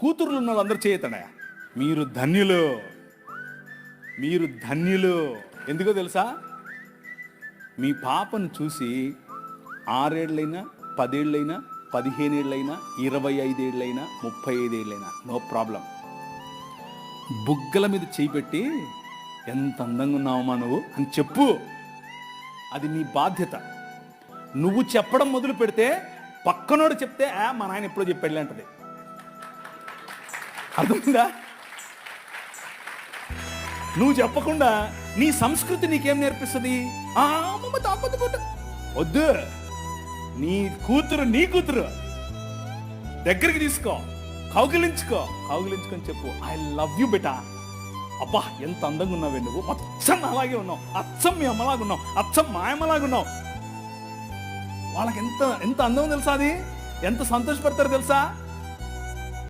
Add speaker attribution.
Speaker 1: కూతుర్లు ఉన్న వాళ్ళందరూ చేయతాడా? మీరు ధన్యులు, మీరు ధన్యులు. ఎందుకో తెలుసా? మీ పాపను చూసి 6 ఏళ్ళైనా 10 ఏళ్ళైనా 15 ఏళ్ళైనా 25 ఏళ్ళైనా 35 ఏళ్ళైనా నో ప్రాబ్లం, బుగ్గల మీద చేయి పెట్టి ఎంత అందంగా ఉన్నావమ్మా నువ్వు అని చెప్పు. అది నీ బాధ్యత. నువ్వు చెప్పడం మొదలు పెడితే పక్కనోడు చెప్తే మా నాయన ఎప్పుడో చెప్పాడులే అంటది. అర్థమైందా? నువ్వు చెప్పకుండా నీ సంస్కృతి నీకేం నేర్పిస్తుంది? వద్దు, నీ కూతురు దగ్గరికి తీసుకో, కౌగిలించుకొని చెప్పు, ఐ లవ్ యూ బెటా. అబ్బా ఎంత అందంగా ఉన్నావే నువ్వు, అచ్చం అలాగే ఉన్నావు, అచ్చం మీ అమ్మలాగా ఉన్నావు, అచ్చం మా అమ్మలాగా ఉన్నావు. వాళ్ళకి ఎంత ఎంత అందం తెలుసా? అది ఎంత సంతోషపడతారు తెలుసా?